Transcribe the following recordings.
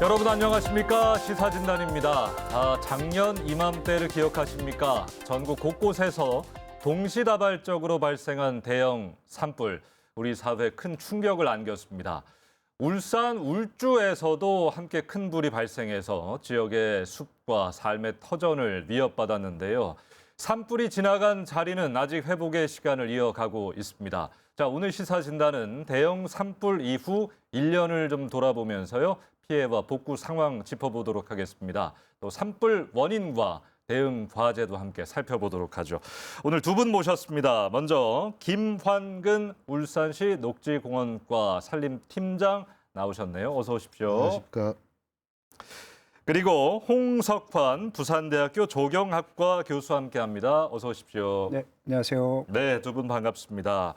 여러분 안녕하십니까? 시사진단입니다. 작년 이맘때를 기억하십니까? 전국 곳곳에서 동시다발적으로 발생한 대형 산불, 우리 사회에 큰 충격을 안겼습니다. 울산 울주에서도 함께 큰 불이 발생해서 지역의 숲과 삶의 터전을 위협받았는데요. 산불이 지나간 자리는 아직 회복의 시간을 이어가고 있습니다. 자, 오늘 시사진단은 대형 산불 이후 1년을 좀 돌아보면서요. 피해와 복구 상황 짚어보도록 하겠습니다. 또 산불 원인과 대응 과제도 함께 살펴보도록 하죠. 오늘 두 분 모셨습니다. 먼저 김환근 울산시 녹지공원과 산림팀장 나오셨네요. 어서 오십시오. 안녕하십니까. 그리고 홍석환 부산대학교 조경학과 교수와 함께합니다. 어서 오십시오. 네, 안녕하세요. 네, 두 분 반갑습니다.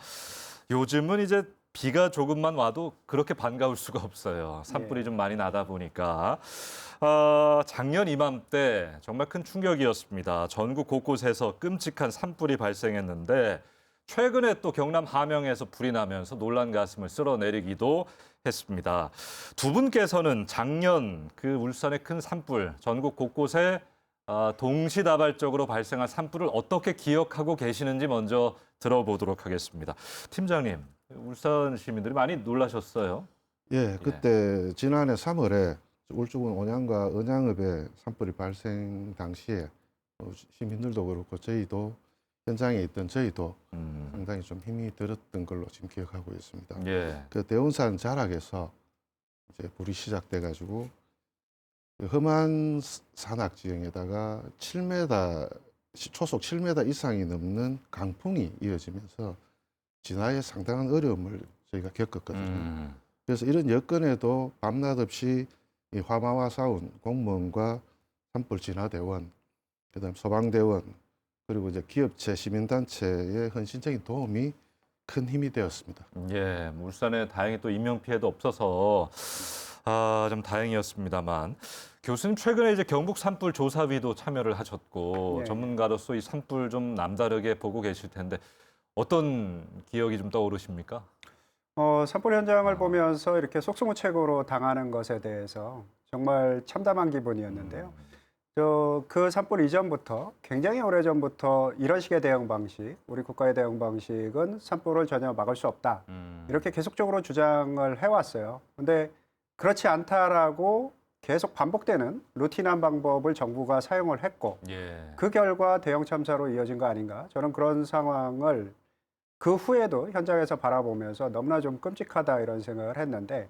요즘은 이제 비가 조금만 와도 그렇게 반가울 수가 없어요. 산불이 좀 많이 나다 보니까. 작년 이맘때 정말 큰 충격이었습니다. 전국 곳곳에서 끔찍한 산불이 발생했는데 최근에 또 경남 함영에서 불이 나면서 놀란 가슴을 쓸어내리기도 했습니다. 두 분께서는 작년 그 울산의 큰 산불, 전국 곳곳에 동시다발적으로 발생한 산불을 어떻게 기억하고 계시는지 먼저 들어보도록 하겠습니다. 팀장님, 울산 시민들이 많이 놀라셨어요. 예, 그때 지난해 3월에 울주군 온양과 은양읍에 산불이 발생 당시에 시민들도 그렇고 저희도 현장에 있던 저희도 상당히 좀 힘이 들었던 걸로 지금 기억하고 있습니다. 예. 그 대운산 자락에서 이제 불이 시작돼 가지고 험한 산악 지형에다가 7m 초속 7m 이상이 넘는 강풍이 이어지면서 진화에 상당한 어려움을 저희가 겪었거든요. 그래서 이런 여건에도 밤낮 없이 이 화마와 싸운 공무원과 산불 진화대원, 그다음 소방대원, 그리고 이제 기업체, 시민단체의 헌신적인 도움이 큰 힘이 되었습니다. 예, 울산에 다행히 또 인명 피해도 없어서 좀 다행이었습니다만 교수님 최근에 이제 경북 산불 조사위도 참여를 하셨고 네. 전문가로서 이 산불 좀 남다르게 보고 계실 텐데 어떤 기억이 좀 떠오르십니까? 산불 현장을 보면서 이렇게 속수무책으로 당하는 것에 대해서 정말 참담한 기분이었는데요. 그 산불 이전부터 굉장히 오래전부터 이런 식의 대응 방식, 우리 국가의 대응 방식은 산불을 전혀 막을 수 없다. 이렇게 계속적으로 주장을 해왔어요. 근데 그렇지 않다라고 계속 반복되는 루틴한 방법을 정부가 사용을 했고 예. 그 결과 대형 참사로 이어진 거 아닌가? 저는 그런 상황을 그 후에도 현장에서 바라보면서 너무나 좀 끔찍하다 이런 생각을 했는데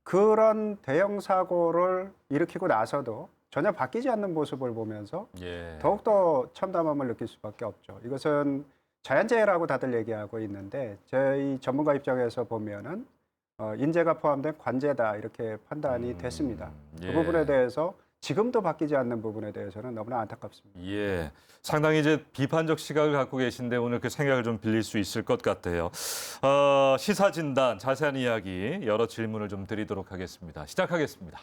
그런 대형 사고를 일으키고 나서도 전혀 바뀌지 않는 모습을 보면서 예. 더욱더 참담함을 느낄 수밖에 없죠. 이것은 자연재해라고 다들 얘기하고 있는데 저희 전문가 입장에서 보면은 인재가 포함된 관재다 이렇게 판단이 됐습니다. 예. 그 부분에 대해서 지금도 바뀌지 않는 부분에 대해서는 너무나 안타깝습니다. 예, 상당히 이제 비판적 시각을 갖고 계신데 오늘 그 생각을 좀 빌릴 수 있을 것 같아요. 시사진단 자세한 이야기 여러 질문을 좀 드리도록 하겠습니다. 시작하겠습니다.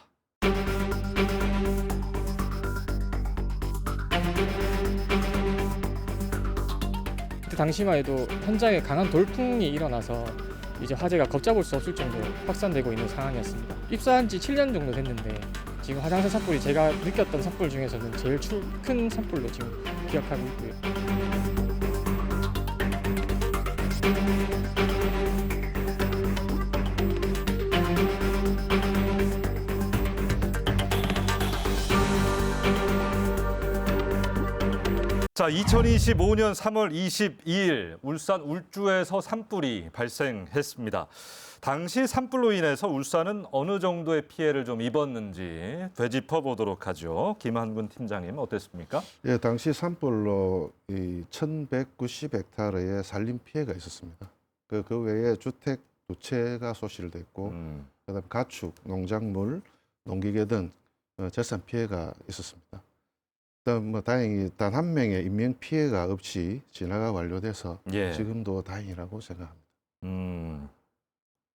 그때 당시만 해도 현장에 강한 돌풍이 일어나서 이제 화재가 걷잡을 수 없을 정도로 확산되고 있는 상황이었습니다. 입사한 지 7년 정도 됐는데 지금 화장실 산불이 제가 느꼈던 산불 중에서는 제일 큰 산불로 지금 기억하고 있고요. 자, 2025년 3월 22일 울산 울주에서 산불이 발생했습니다. 당시 산불로 인해서 울산은 어느 정도의 피해를 좀 입었는지 되짚어 보도록 하죠. 김한근 팀장님 어땠습니까? 예, 당시 산불로 이 1,190헥타르의 산림 피해가 있었습니다. 그 외에 주택 두 채가 소실됐고, 그다음 가축, 농작물, 농기계 등 재산 피해가 있었습니다. 일단 뭐 다행히 단 한 명의 인명 피해가 없이 진화가 완료돼서 예. 지금도 다행이라고 생각합니다.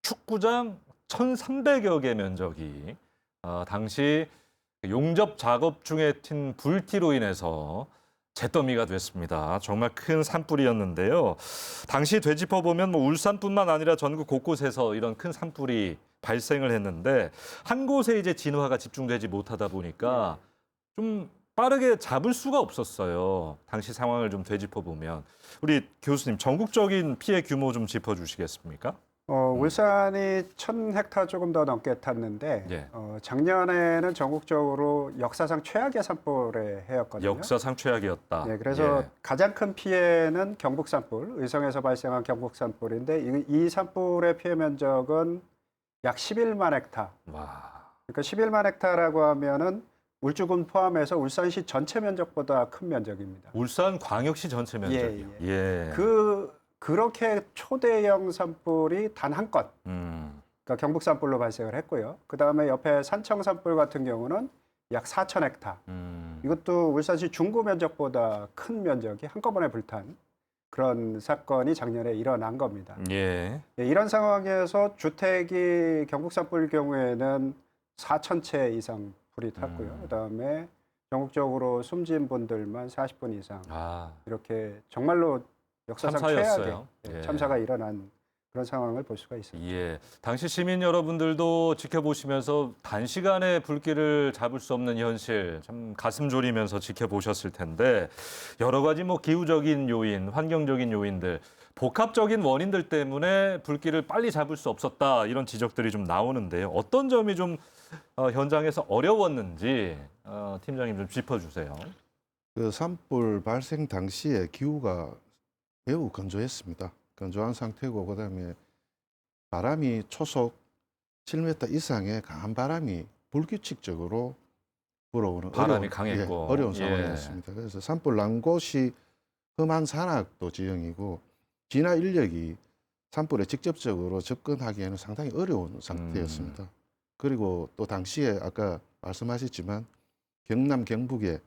축구장 1,300여 개 면적이 당시 용접 작업 중에 튄 불티로 인해서 잿더미가 됐습니다. 정말 큰 산불이었는데요. 당시 되짚어보면 뭐 울산뿐만 아니라 전국 곳곳에서 이런 큰 산불이 발생을 했는데 한 곳에 이제 진화가 집중되지 못하다 보니까 좀 빠르게 잡을 수가 없었어요. 당시 상황을 좀 되짚어보면. 우리 교수님, 전국적인 피해 규모 좀 짚어주시겠습니까? 울산이 1,000헥타 조금 더 넘게 탔는데 예. 작년에는 전국적으로 역사상 최악의 산불의 해였거든요. 역사상 최악이었다. 네, 그래서 예. 가장 큰 피해는 경북 산불, 의성에서 발생한 경북 산불인데 이 산불의 피해 면적은 약 11만 헥타. 와. 그러니까 11만 헥타라고 하면은 울주군 포함해서 울산시 전체 면적보다 큰 면적입니다. 울산 광역시 전체 면적이요. 예. 그렇게 초대형 산불이 단 한 건, 그러니까 경북 산불로 발생을 했고요. 그 다음에 옆에 산청 산불 같은 경우는 약 4천 헥타. 이것도 울산시 중구 면적보다 큰 면적이 한꺼번에 불탄 그런 사건이 작년에 일어난 겁니다. 예. 네, 이런 상황에서 주택이 경북 산불 경우에는 4천 채 이상 불이 탔고요. 그다음에 전국적으로 숨진 분들만 40분 이상 아. 이렇게 정말로 역사상 참사였어요. 최악의 예. 참사가 일어난 그런 상황을 볼 수가 있습니다. 예. 당시 시민 여러분들도 지켜보시면서 단시간에 불길을 잡을 수 없는 현실 참 가슴 졸이면서 지켜보셨을 텐데 여러 가지 뭐 기후적인 요인, 환경적인 요인들, 복합적인 원인들 때문에 불길을 빨리 잡을 수 없었다 이런 지적들이 좀 나오는데요. 어떤 점이 좀 현장에서 어려웠는지 팀장님 좀 짚어주세요. 그 산불 발생 당시에 기후가 매우 건조했습니다. 건조한 상태고 그다음에 바람이 초속 7m 이상의 강한 바람이 불규칙적으로 불어오는 바람이 강했고. 어려운 예. 상황이었습니다. 그래서 산불 난 곳이 험한 산악도 지형이고 진화 인력이 산불에 직접적으로 접근하기에는 상당히 어려운 상태였습니다. 그리고 또 당시에 아까 말씀하셨지만 경남 경북에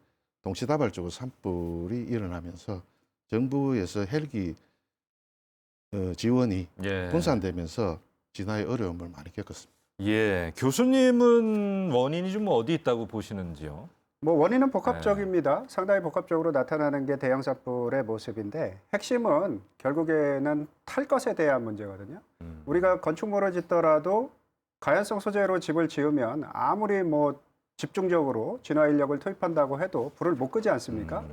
동시다발적으로 산불이 일어나면서 정부에서 헬기 지원이 예. 분산되면서 진화의 어려움을 많이 겪었습니다. 예. 교수님은 원인이 좀 어디 있다고 보시는지요? 뭐 원인은 복합적입니다. 상당히 복합적으로 나타나는 게 대형 산불의 모습인데 핵심은 결국에는 탈 것에 대한 문제거든요. 우리가 건축물을 짓더라도 가연성 소재로 집을 지으면 아무리 뭐 집중적으로 진화 인력을 투입한다고 해도 불을 못 끄지 않습니까?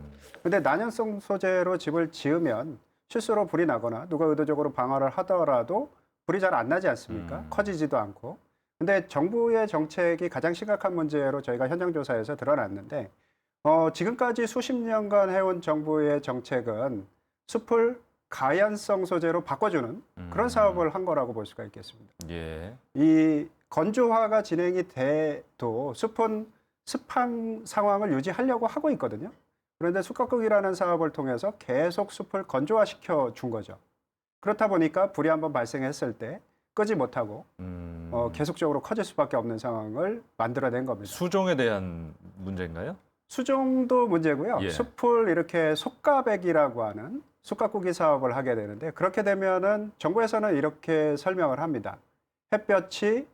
근데 난연성 소재로 집을 지으면 실수로 불이 나거나 누가 의도적으로 방화를 하더라도 불이 잘 안 나지 않습니까? 커지지도 않고. 근데 정부의 정책이 가장 심각한 문제로 저희가 현장 조사에서 드러났는데 지금까지 수십 년간 해온 정부의 정책은 숲을 가연성 소재로 바꿔주는 그런 사업을 한 거라고 볼 수가 있겠습니다. 예. 이 건조화가 진행이 돼도 숲은 습한 상황을 유지하려고 하고 있거든요. 그런데 숲가꾸기라는 사업을 통해서 계속 숲을 건조화시켜 준 거죠. 그렇다 보니까 불이 한번 발생했을 때 끄지 못하고 계속적으로 커질 수밖에 없는 상황을 만들어낸 겁니다. 수종에 대한 문제인가요? 수종도 문제고요. 예. 숲을 이렇게 속가배기라고 하는 숲가꾸기 사업을 하게 되는데 그렇게 되면은 정부에서는 이렇게 설명을 합니다. 햇볕이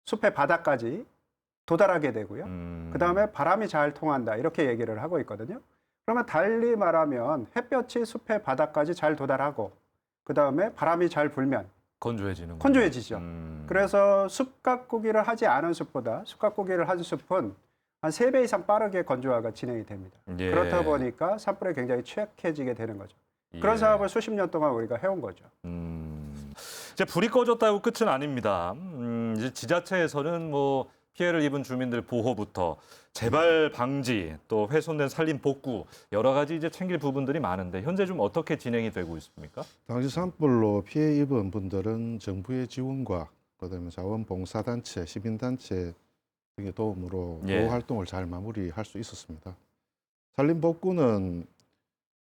숲의 바닥까지 도달하게 되고요. 그다음에 바람이 잘 통한다 이렇게 얘기를 하고 있거든요. 그러면 달리 말하면 햇볕이 숲의 바닥까지 잘 도달하고 그다음에 바람이 잘 불면 건조해지는 건조해지죠. 그래서 숲 가꾸기를 하지 않은 숲보다 숲 가꾸기를 한 숲은 한 3배 이상 빠르게 건조화가 진행이 됩니다. 예. 그렇다 보니까 산불에 굉장히 취약해지게 되는 거죠. 그런 예. 사업을 수십 년 동안 우리가 해온 거죠. 이제 불이 꺼졌다고 끝은 아닙니다. 이제 지자체에서는 뭐 피해를 입은 주민들 보호부터 재발 방지 또 훼손된 산림 복구 여러 가지 이제 챙길 부분들이 많은데 현재 좀 어떻게 진행이 되고 있습니까? 당시 산불로 피해 입은 분들은 정부의 지원과 그다음에 자원봉사단체, 시민단체 등의 도움으로 예. 보호 활동을 잘 마무리할 수 있었습니다. 산림 복구는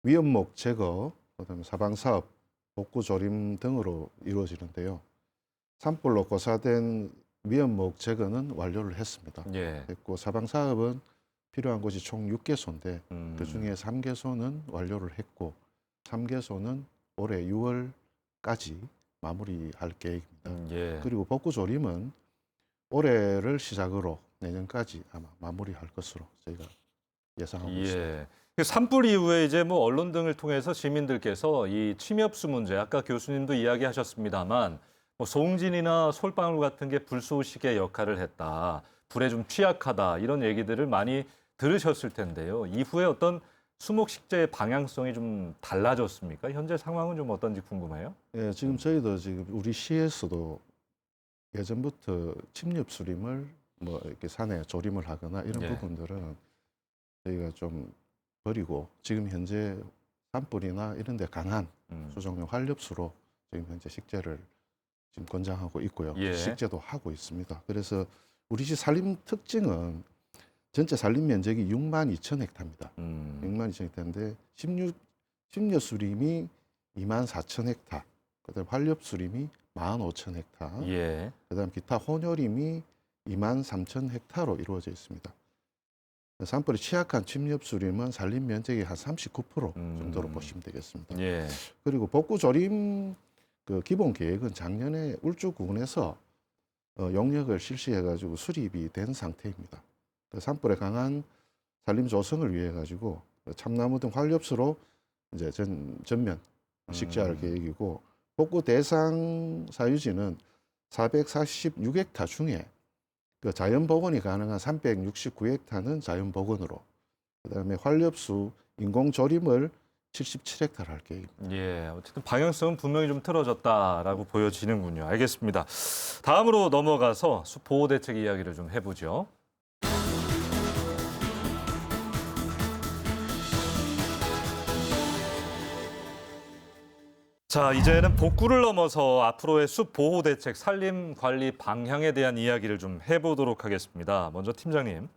위험목 제거, 그다음에 사방 사업, 복구 조림 등으로 이루어지는데요. 산불로 고사된 위험목 제거는 완료를 했습니다. 예. 했고 사방 사업은 필요한 곳이 총 6개소인데 그 중에 3개소는 완료를 했고 3개소는 올해 6월까지 마무리할 계획입니다. 예. 그리고 복구 조림은 올해를 시작으로 내년까지 아마 마무리할 것으로 저희가 예상하고 있습니다. 예. 그 산불 이후에 이제 뭐 언론 등을 통해서 시민들께서 이 침엽수 문제, 아까 교수님도 이야기하셨습니다만 뭐 송진이나 솔방울 같은 게 불쏘시개 역할을 했다, 불에 좀 취약하다 이런 얘기들을 많이 들으셨을 텐데요. 이후에 어떤 수목 식재의 방향성이 좀 달라졌습니까? 현재 상황은 좀 어떤지 궁금해요. 예, 지금 저희도 지금 우리 시에서도 예전부터 침엽수림을 뭐 이렇게 산에 조림을 하거나 이런 예. 부분들은 저희가 좀 버리고 지금 현재 산불이나 이런 데 강한 수정용 활엽수로 지금 현재 식재를 지금 권장하고 있고요. 예. 식재도 하고 있습니다. 그래서 우리 시 산림 특징은 전체 산림 면적이 62,000헥타입니다. 62,000헥타인데 침엽수림이 24,000헥타, 그다음 활엽수림이 15,000헥타, 예. 그다음 기타 혼요림이 23,000헥타로 이루어져 있습니다. 산불이 취약한 침엽수림은 산림 면적이 한 39% 정도로 보시면 되겠습니다. 예. 그리고 복구 조림 그 기본 계획은 작년에 울주군에서 용역을 실시해가지고 수립이 된 상태입니다. 그 산불에 강한 산림 조성을 위해 가지고 참나무 등 활엽수로 이제 전면 식재할 계획이고, 복구 대상 사유지는 446헥타 중에 그 자연 복원이 가능한 369헥타는 자연 복원으로, 그다음에 활엽수 인공 조림을 77헥타를 할 계획입니다. 예, 어쨌든 방향성은 분명히 좀 틀어졌다라고 보여지는군요. 알겠습니다. 다음으로 넘어가서 숲 보호 대책 이야기를 좀 해보죠. 자, 이제는 복구를 넘어서 앞으로의 숲 보호 대책, 산림 관리 방향에 대한 이야기를 좀 해보도록 하겠습니다. 먼저 팀장님,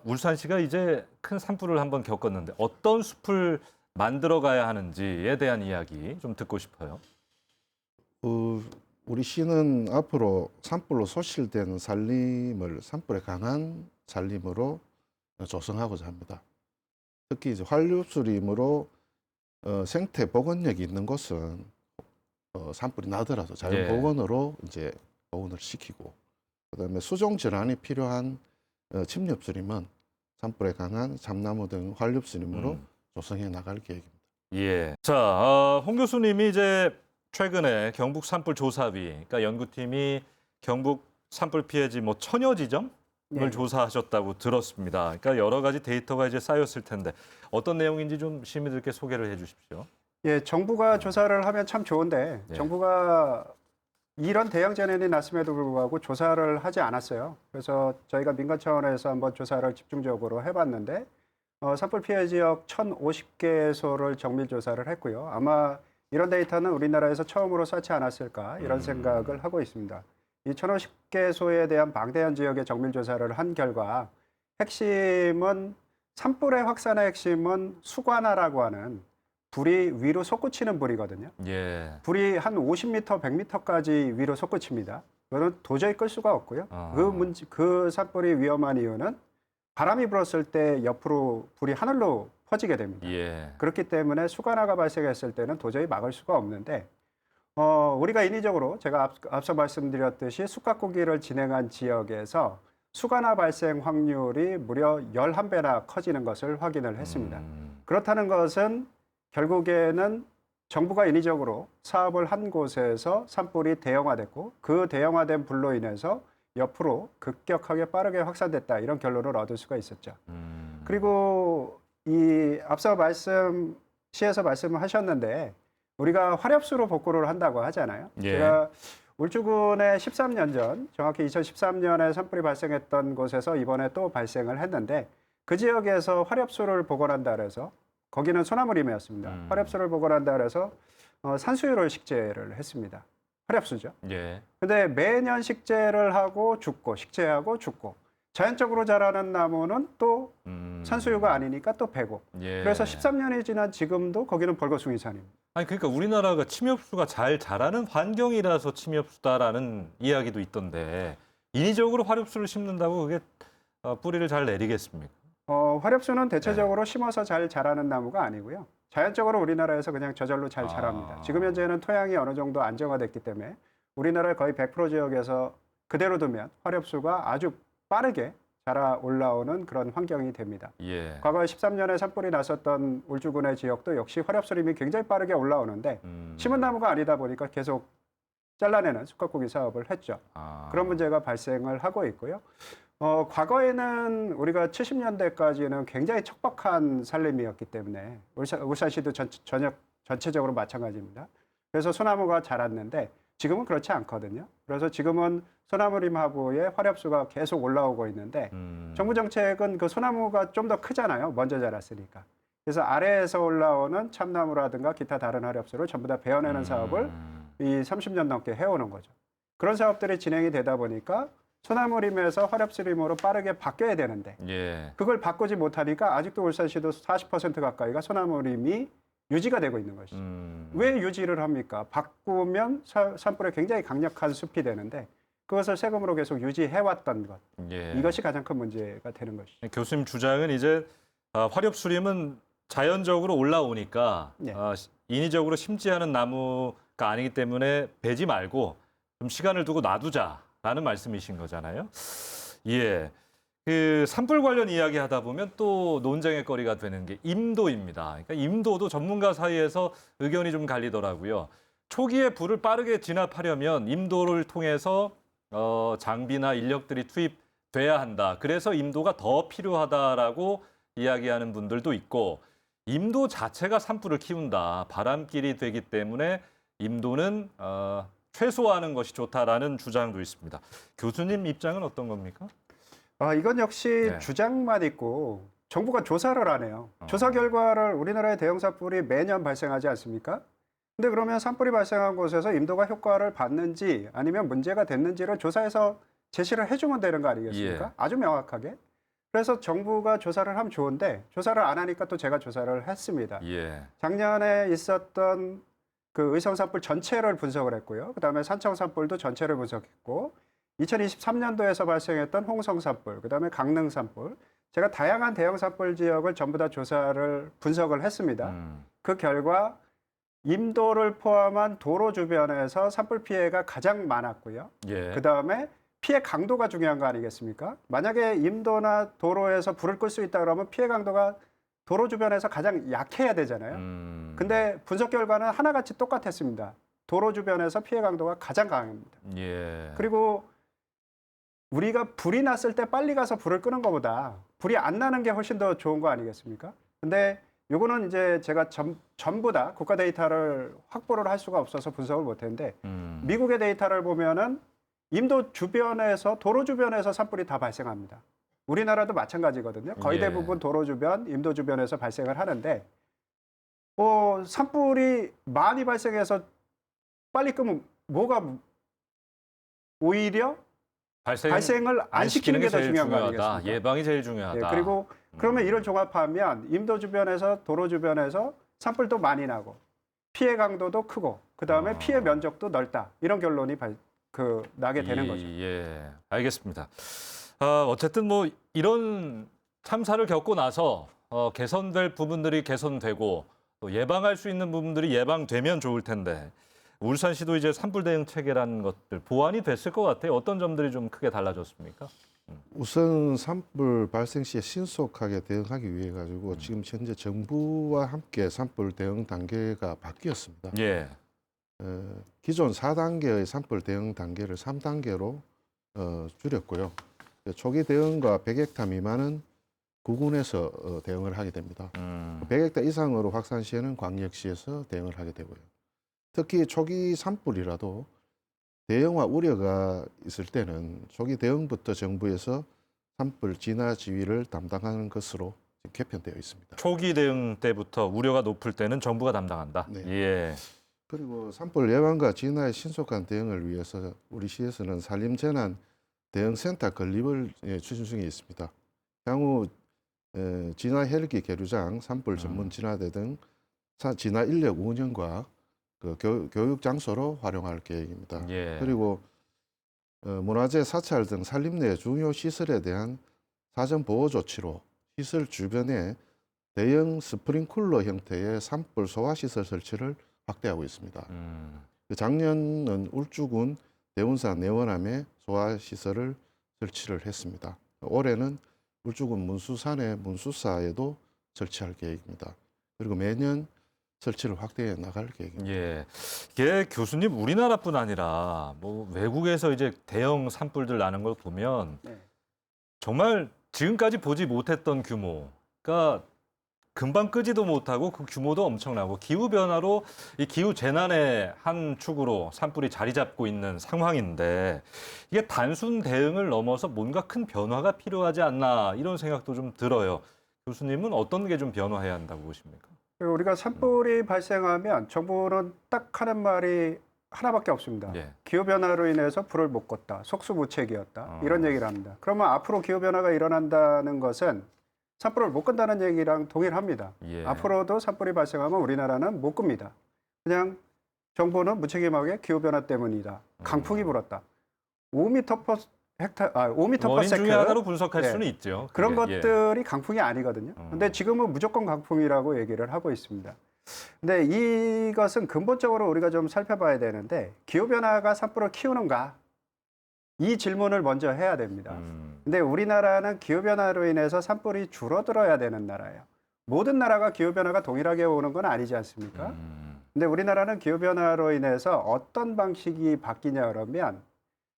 울산시가 이제 큰 산불을 한번 겪었는데 어떤 숲을 만들어가야 하는지에 대한 이야기 좀 듣고 싶어요. 우리 시는 앞으로 산불로 소실되는 산림을 산불에 강한 산림으로 조성하고자 합니다. 특히 이제 활립수림으로 생태 복원력이 있는 곳은 산불이 나더라도 자연 복원으로 이제 복원을 시키고, 그다음에 수종 질환이 필요한 침엽수림은 산불에 강한 참나무 등 활립수림으로 조성해 나갈 계획입니다. 예. 자, 홍 교수님이 이제 최근에 경북 산불 조사위, 그러니까 연구팀이 경북 산불 피해지 뭐 1000여 지점을 네. 조사하셨다고 들었습니다. 그러니까 여러 가지 데이터가 이제 쌓였을 텐데 어떤 내용인지 좀 시민들께 소개를 해주십시오. 예, 정부가 조사를 하면 참 좋은데 네. 정부가 이런 대형 재난이 났음에도 불구하고 조사를 하지 않았어요. 그래서 저희가 민간 차원에서 한번 조사를 집중적으로 해봤는데 산불 피해 지역 1,050개소를 정밀 조사를 했고요. 아마 이런 데이터는 우리나라에서 처음으로 쌓지 않았을까 이런 생각을 하고 있습니다. 이 1,050개소에 대한 방대한 지역의 정밀 조사를 한 결과 핵심은 산불의 확산의 핵심은 수관화라고 하는 불이 위로 솟구치는 불이거든요. 예. 불이 한 50m, 100m까지 위로 솟구칩니다. 그거는 도저히 끌 수가 없고요. 그 산불이 위험한 이유는 바람이 불었을 때 옆으로 불이 하늘로 퍼지게 됩니다. 예. 그렇기 때문에 수관화가 발생했을 때는 도저히 막을 수가 없는데 우리가 인위적으로 제가 앞서 말씀드렸듯이 숲가꾸기를 진행한 지역에서 수관화 발생 확률이 무려 11배나 커지는 것을 확인을 했습니다. 그렇다는 것은 결국에는 정부가 인위적으로 사업을 한 곳에서 산불이 대형화됐고 그 대형화된 불로 인해서 옆으로 급격하게 빠르게 확산됐다, 이런 결론을 얻을 수가 있었죠. 그리고 이 앞서 시에서 말씀을 하셨는데 우리가 활엽수로 복구를 한다고 하잖아요. 예. 제가 울주군에 13년 전, 정확히 2013년에 산불이 발생했던 곳에서 이번에 또 발생을 했는데 그 지역에서 활엽수를 복원한다 그래서, 거기는 소나무림이었습니다. 활엽수를 복원한다 그래서 산수유를 식재를 했습니다. 활엽수죠. 예. 근데 매년 식재를 하고 죽고 식재하고 죽고, 자연적으로 자라는 나무는 또 산수유가 아니니까 또 베고. 예. 그래서 13년이 지난 지금도 거기는 벌거숭이산입니다. 아니 그러니까 우리나라가 침엽수가 잘 자라는 환경이라서 침엽수다라는 이야기도 있던데 인위적으로 활엽수를 심는다고 그게 뿌리를 잘 내리겠습니까? 활엽수는 대체적으로 심어서 잘 자라는 나무가 아니고요. 자연적으로 우리나라에서 그냥 저절로 잘 자랍니다. 지금 현재는 토양이 어느 정도 안정화됐기 때문에 우리나라 거의 100% 지역에서 그대로 두면 활엽수가 아주 빠르게 자라 올라오는 그런 환경이 됩니다. 예. 과거 13년에 산불이 났었던 울주군의 지역도 역시 화렵수림이 굉장히 빠르게 올라오는데 심은 나무가 아니다 보니까 계속 잘라내는 수컷고기 사업을 했죠. 아. 그런 문제가 발생을 하고 있고요. 과거에는 우리가 70년대까지는 굉장히 척박한 산림이었기 때문에 울산시도 전체적으로 마찬가지입니다. 그래서 소나무가 자랐는데 지금은 그렇지 않거든요. 그래서 지금은 소나무림 하부에 화렵수가 계속 올라오고 있는데 정부 정책은 그 소나무가 좀 더 크잖아요. 먼저 자랐으니까. 그래서 아래에서 올라오는 참나무라든가 기타 다른 화렵수를 전부 다 베어내는 사업을 이 30년 넘게 해오는 거죠. 그런 사업들이 진행이 되다 보니까 소나무림에서 화렵수림으로 빠르게 바뀌어야 되는데 예. 그걸 바꾸지 못하니까 아직도 울산시도 40% 가까이가 소나무림이 유지가 되고 있는 것이죠. 왜 유지를 합니까? 바꾸면 산불에 굉장히 강력한 숲이 되는데 그것을 세금으로 계속 유지해왔던 것. 예. 이것이 가장 큰 문제가 되는 것이죠. 교수님 주장은 이제 화렵수림은 자연적으로 올라오니까 네. 인위적으로 심지 않은 나무가 아니기 때문에 베지 말고 좀 시간을 두고 놔두자라는 말씀이신 거잖아요. 예. 그 산불 관련 이야기 하다 보면 또 논쟁의 거리가 되는 게 임도입니다. 그러니까 임도도 전문가 사이에서 의견이 좀 갈리더라고요. 초기에 불을 빠르게 진압하려면 임도를 통해서 장비나 인력들이 투입돼야 한다. 그래서 임도가 더 필요하다라고 이야기하는 분들도 있고 임도 자체가 산불을 키운다. 바람길이 되기 때문에 임도는 최소화하는 것이 좋다라는 주장도 있습니다. 교수님 입장은 어떤 겁니까? 이건 역시 네. 주장만 있고 정부가 조사를 안 해요. 조사 결과를 우리나라의 대형 산불이 매년 발생하지 않습니까? 근데 그러면 산불이 발생한 곳에서 임도가 효과를 받는지 아니면 문제가 됐는지를 조사해서 제시를 해주면 되는 거 아니겠습니까? 예. 아주 명확하게. 그래서 정부가 조사를 하면 좋은데 조사를 안 하니까 또 제가 조사를 했습니다. 예. 작년에 있었던 그 의성 산불 전체를 분석을 했고요. 그다음에 산청 산불도 전체를 분석했고 2023년도에서 발생했던 홍성 산불, 그다음에 강릉 산불, 제가 다양한 대형 산불 지역을 전부 다 조사를 분석을 했습니다. 그 결과 임도를 포함한 도로 주변에서 산불 피해가 가장 많았고요. 예. 그다음에 피해 강도가 중요한 거 아니겠습니까? 만약에 임도나 도로에서 불을 끌 수 있다 그러면 피해 강도가 도로 주변에서 가장 약해야 되잖아요. 근데 분석 결과는 하나같이 똑같았습니다. 도로 주변에서 피해 강도가 가장 강합니다. 예. 그리고 우리가 불이 났을 때 빨리 가서 불을 끄는 것보다 불이 안 나는 게 훨씬 더 좋은 거 아니겠습니까? 근데 요거는 이제 제가 전부 다 국가 데이터를 확보를 할 수가 없어서 분석을 못 했는데 미국의 데이터를 보면은 임도 주변에서 도로 주변에서 산불이 다 발생합니다. 우리나라도 마찬가지거든요. 거의 예. 대부분 도로 주변, 임도 주변에서 발생을 하는데 산불이 많이 발생해서 빨리 끄면 뭐가 오히려 발생을 안 시키는 게 더 중요한 거 아니겠습니까? 예방이 제일 중요하다. 예, 그리고 그러면 이런 종합하면 임도 주변에서 도로 주변에서 산불도 많이 나고 피해 강도도 크고 그다음에 피해 면적도 넓다. 이런 결론이 나게 되는 거죠. 예, 알겠습니다. 어쨌든 뭐 이런 참사를 겪고 나서 개선될 부분들이 개선되고 또 예방할 수 있는 부분들이 예방되면 좋을 텐데 울산시도 이제 산불 대응 체계라는 것들 보완이 됐을 것 같아요. 어떤 점들이 좀 크게 달라졌습니까? 우선 산불 발생 시에 신속하게 대응하기 위해 가지고 지금 현재 정부와 함께 산불 대응 단계가 바뀌었습니다. 예. 기존 4단계의 산불 대응 단계를 3단계로 줄였고요. 초기 대응과 100헥타 미만은 구군에서 대응을 하게 됩니다. 100헥타 이상으로 확산 시에는 광역시에서 대응을 하게 되고요. 특히 초기 산불이라도 대형화 우려가 있을 때는 초기 대응부터 정부에서 산불 진화 지휘를 담당하는 것으로 개편되어 있습니다. 초기 대응 때부터 우려가 높을 때는 정부가 담당한다. 네. 예. 그리고 산불 예방과 진화의 신속한 대응을 위해서 우리 시에서는 산림재난 대응센터 건립을 추진 중에 있습니다. 향후 진화 헬기 계류장, 산불 전문 진화대 등 진화 인력 운영과 그 교육 장소로 활용할 계획입니다. 예. 그리고 문화재 사찰 등 산림 내 중요 시설에 대한 사전 보호 조치로 시설 주변에 대형 스프링쿨러 형태의 산불 소화 시설 설치를 확대하고 있습니다. 작년은 울주군 대운산 내원암에 소화 시설을 설치를 했습니다. 올해는 울주군 문수산의 문수사에도 설치할 계획입니다. 그리고 매년 설치를 확대해 나갈 계획입니다. 예. 이게 교수님 우리나라뿐 아니라 뭐 외국에서 이제 대형 산불들 나는 걸 보면 네. 정말 지금까지 보지 못했던 규모. 그러니까 금방 끄지도 못하고 그 규모도 엄청나고 기후 변화로 이 기후 재난의 한 축으로 산불이 자리 잡고 있는 상황인데 이게 단순 대응을 넘어서 뭔가 큰 변화가 필요하지 않나 이런 생각도 좀 들어요. 교수님은 어떤 게 좀 변화해야 한다고 보십니까? 우리가 산불이 발생하면 정부는 딱 하는 말이 하나밖에 없습니다. 예. 기후변화로 인해서 불을 못 껐다. 속수무책이었다. 이런 얘기를 합니다. 그러면 앞으로 기후변화가 일어난다는 것은 산불을 못 끈다는 얘기랑 동일합니다. 예. 앞으로도 산불이 발생하면 우리나라는 못 끕니다. 그냥 정부는 무책임하게 기후변화 때문이다. 강풍이 불었다. 5m per 원인 중에 세컨드 하나로 분석할 예. 수는 있죠. 그런 그게. 예. 것들이 강풍이 아니거든요. 근데 지금은 무조건 강풍이라고 얘기를 하고 있습니다. 근데 이것은 근본적으로 우리가 좀 살펴봐야 되는데 기후변화가 산불을 키우는가? 이 질문을 먼저 해야 됩니다. 근데 우리나라는 기후변화로 인해서 산불이 줄어들어야 되는 나라예요. 모든 나라가 기후변화가 동일하게 오는 건 아니지 않습니까? 근데 우리나라는 기후변화로 인해서 어떤 방식이 바뀌냐 그러면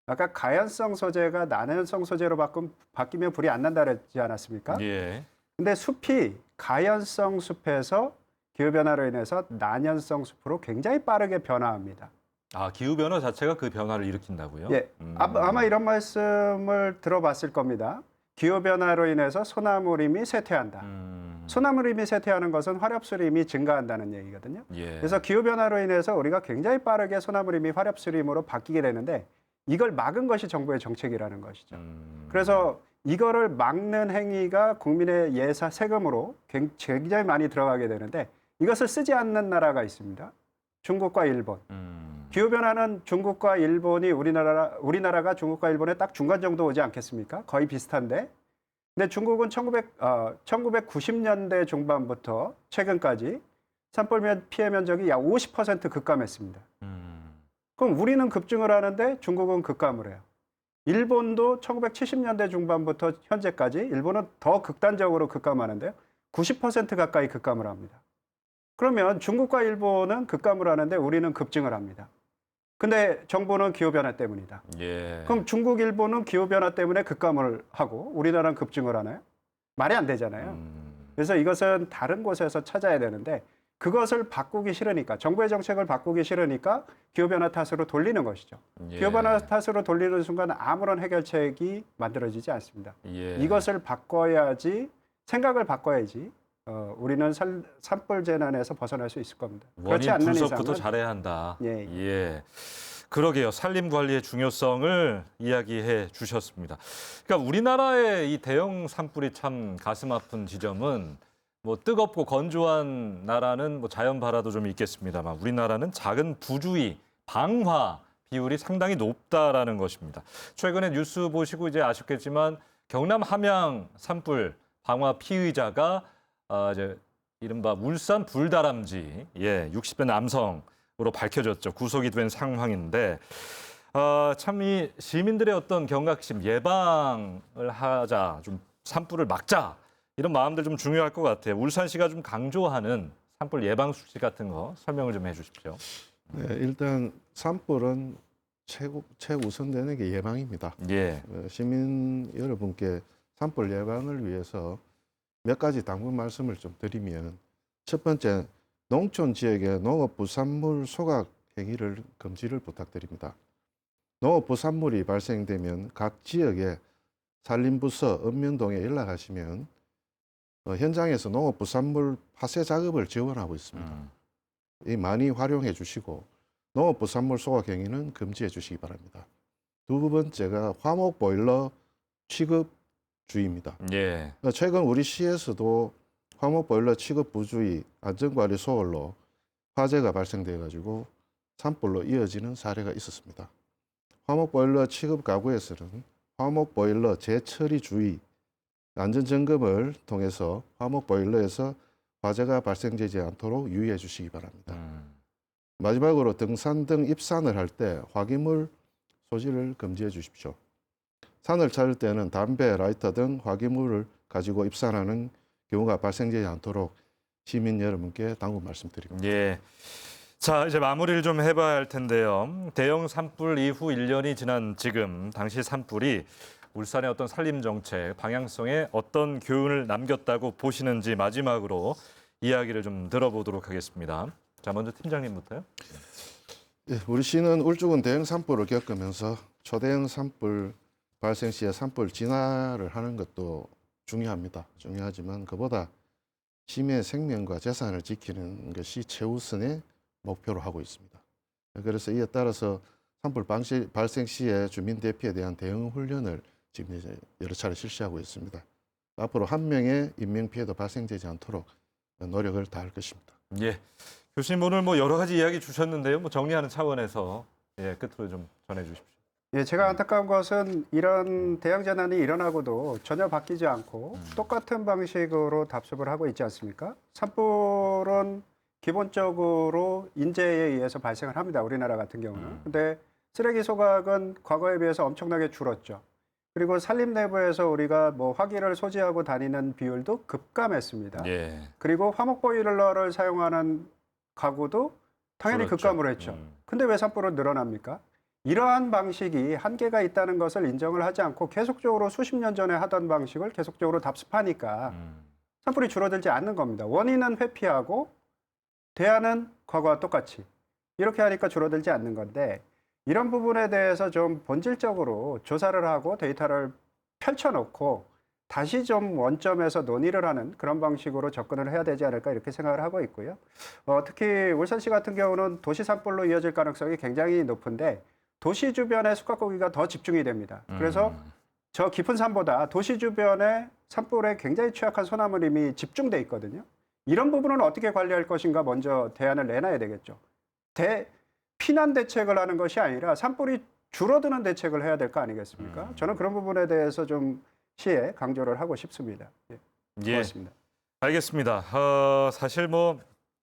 아까 가연성 소재가 난연성 소재로 바뀌면 불이 안 난다 그랬지 않았습니까? 예. 근데 숲이 가연성 숲에서 기후변화로 인해서 난연성 숲으로 굉장히 빠르게 변화합니다. 아, 기후 변화 자체가 그 변화를 일으킨다고요? 예, 아마 이런 말씀을 들어봤을 겁니다. 기후변화로 인해서 소나무림이 쇠퇴한다. 소나무림이 쇠퇴하는 것은 화렵수림이 증가한다는 얘기거든요. 예. 그래서 기후변화로 인해서 우리가 굉장히 빠르게 소나무림이 화렵수림으로 바뀌게 되는데 이걸 막은 것이 정부의 정책이라는 것이죠. 그래서 이거를 막는 행위가 국민의 예사 세금으로 굉장히 많이 들어가게 되는데 이것을 쓰지 않는 나라가 있습니다. 중국과 일본. 기후변화는 중국과 일본이 우리나라가 중국과 일본의 딱 중간 정도 오지 않겠습니까? 거의 비슷한데. 근데 중국은 1990년대 중반부터 최근까지 산불 피해 면적이 약 50% 급감했습니다. 그럼 우리는 급증을 하는데 중국은 급감을 해요. 일본도 1970년대 중반부터 현재까지 일본은 더 극단적으로 급감하는데요. 90% 가까이 급감을 합니다. 그러면 중국과 일본은 급감을 하는데 우리는 급증을 합니다. 근데 정부는 기후변화 때문이다. 예. 그럼 중국, 일본은 기후변화 때문에 급감을 하고 우리나라는 급증을 하나요? 말이 안 되잖아요. 그래서 이것은 다른 곳에서 찾아야 되는데 그것을 바꾸기 싫으니까 정부의 정책을 바꾸기 싫으니까 기후변화 탓으로 돌리는 것이죠. 예. 기후변화 탓으로 돌리는 순간 아무런 해결책이 만들어지지 않습니다. 예. 이것을 바꿔야지 생각을 바꿔야지 우리는 산불 재난에서 벗어날 수 있을 겁니다. 그렇지 원인 않는 분석부터 이상은 잘해야 한다. 예. 예. 그러게요. 산림 관리의 중요성을 이야기해 주셨습니다. 그러니까 우리나라의 이 대형 산불이 참 가슴 아픈 지점은 뭐 뜨겁고 건조한 나라는 뭐 자연 발화도 좀 있겠습니다만 우리나라는 작은 부주의, 방화 비율이 상당히 높다라는 것입니다. 최근에 뉴스 보시고 이제 아셨겠지만 경남 함양 산불 방화 피의자가 이제 이른바 울산 불다람쥐 60대 남성으로 밝혀졌죠. 구속이 된 상황인데 참 이 시민들의 어떤 경각심 예방을 하자, 좀 산불을 막자 이런 마음들 좀 중요할 것 같아요. 울산시가 좀 강조하는 산불 예방 수칙 같은 거 설명을 좀 해주십시오. 네, 일단 산불은 최우선되는 게 예방입니다. 예. 시민 여러분께 산불 예방을 위해서 몇 가지 당부 말씀을 좀 드리면 첫 번째, 농촌 지역의 농업부산물 소각 행위를 금지를 부탁드립니다. 농업부산물이 발생되면 각 지역의 산림부서 읍면동에 연락하시면 현장에서 농업부산물 파쇄 작업을 지원하고 있습니다. 이 많이 활용해 주시고 농업부산물 소각 행위는 금지해 주시기 바랍니다. 두 번째가 화목 보일러 취급 주의입니다. 예. 최근 우리 시에서도 화목 보일러 취급 부주의, 안전관리 소홀로 화재가 발생돼 가지고 산불로 이어지는 사례가 있었습니다. 화목 보일러 취급 가구에서는 화목 보일러 재처리 주의, 안전 점검을 통해서 화목 보일러에서 화재가 발생되지 않도록 유의해 주시기 바랍니다. 마지막으로 등산 등 입산을 할 때 화기물 소지를 금지해 주십시오. 산을 찾을 때는 담배, 라이터 등 화기물을 가지고 입산하는 경우가 발생되지 않도록 시민 여러분께 당부 말씀드립니다. 예. 자, 이제 마무리를 좀 해봐야 할 텐데요. 대형 산불 이후 1년이 지난 지금 당시 산불이 울산의 어떤 산림 정책 방향성에 어떤 교훈을 남겼다고 보시는지 마지막으로 이야기를 좀 들어보도록 하겠습니다. 자, 먼저 팀장님부터요. 예, 우리 시는 울주군 대형 산불을 겪으면서 초대형 산불 발생 시에 산불 진화를 하는 것도 중요합니다. 중요하지만 그보다 시민의 생명과 재산을 지키는 것이 최우선의 목표로 하고 있습니다. 그래서 이에 따라서 산불 발생 시에 주민 대피에 대한 대응 훈련을 지금 이제 여러 차례 실시하고 있습니다. 앞으로 한 명의 인명 피해도 발생되지 않도록 노력을 다할 것입니다. 예. 교수님 오늘 뭐 여러 가지 이야기 주셨는데요. 뭐 정리하는 차원에서 끝으로 좀 전해 주십시오. 예, 제가 안타까운 것은 이런 대형 재난이 일어나고도 전혀 바뀌지 않고 똑같은 방식으로 답습을 하고 있지 않습니까? 산불은 기본적으로 인재에 의해서 발생을 합니다. 우리나라 같은 경우는. 근데 쓰레기 소각은 과거에 비해서 엄청나게 줄었죠. 그리고 산림 내부에서 우리가 뭐 화기를 소지하고 다니는 비율도 급감했습니다. 예. 그리고 화목 보일러를 사용하는 가구도 당연히 줄었죠. 급감을 했죠. 근데 왜 산불은 늘어납니까? 이러한 방식이 한계가 있다는 것을 인정을 하지 않고 계속적으로 수십 년 전에 하던 방식을 계속적으로 답습하니까 산불이 줄어들지 않는 겁니다. 원인은 회피하고 대안은 과거와 똑같이 이렇게 하니까 줄어들지 않는 건데 이런 부분에 대해서 좀 본질적으로 조사를 하고 데이터를 펼쳐놓고 다시 좀 원점에서 논의를 하는 그런 방식으로 접근을 해야 되지 않을까 이렇게 생각을 하고 있고요. 특히 울산시 같은 경우는 도시 산불로 이어질 가능성이 굉장히 높은데 도시 주변에 숙각고기가 더 집중이 됩니다. 그래서 저 깊은 산보다 도시 주변에 산불에 굉장히 취약한 소나무는 이미 집중돼 있거든요. 이런 부분은 어떻게 관리할 것인가 먼저 대안을 내놔야 되겠죠. 피난 대책을 하는 것이 아니라 산불이 줄어드는 대책을 해야 될 거 아니겠습니까? 저는 그런 부분에 대해서 좀 시에 강조를 하고 싶습니다. 고맙습니다. 알겠습니다. 사실 뭐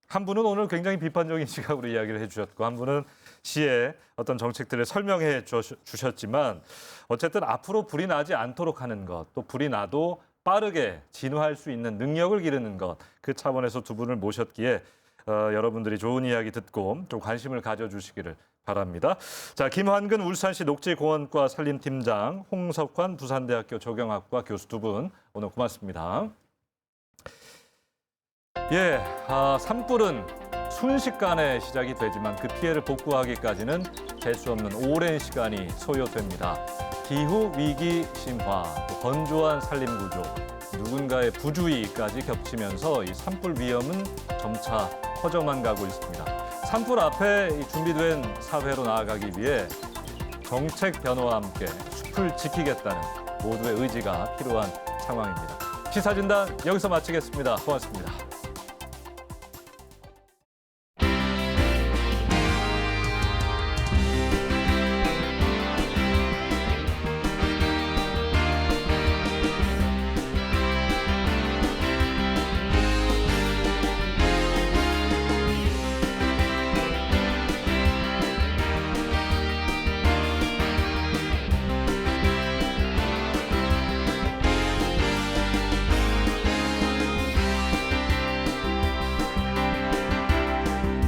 한 분은 오늘 굉장히 비판적인 시각으로 이야기를 해주셨고 한 분은 시의 어떤 정책들을 설명해 주셨지만 어쨌든 앞으로 불이 나지 않도록 하는 것, 또 불이 나도 빠르게 진화할 수 있는 능력을 기르는 것, 그 차원에서 두 분을 모셨기에 여러분들이 좋은 이야기 듣고 좀 관심을 가져주시기를 바랍니다. 자, 김환근 울산시 녹지공원과 산림팀장, 홍석환 부산대학교 조경학과 교수 두 분 오늘 고맙습니다. 예, 산불은 순식간에 시작이 되지만 그 피해를 복구하기까지는 될 수 없는 오랜 시간이 소요됩니다. 기후 위기 심화, 또 건조한 산림 구조, 누군가의 부주의까지 겹치면서 이 산불 위험은 점차 커져만 가고 있습니다. 산불 앞에 준비된 사회로 나아가기 위해 정책 변화와 함께 숲을 지키겠다는 모두의 의지가 필요한 상황입니다. 시사진단 여기서 마치겠습니다. 고맙습니다.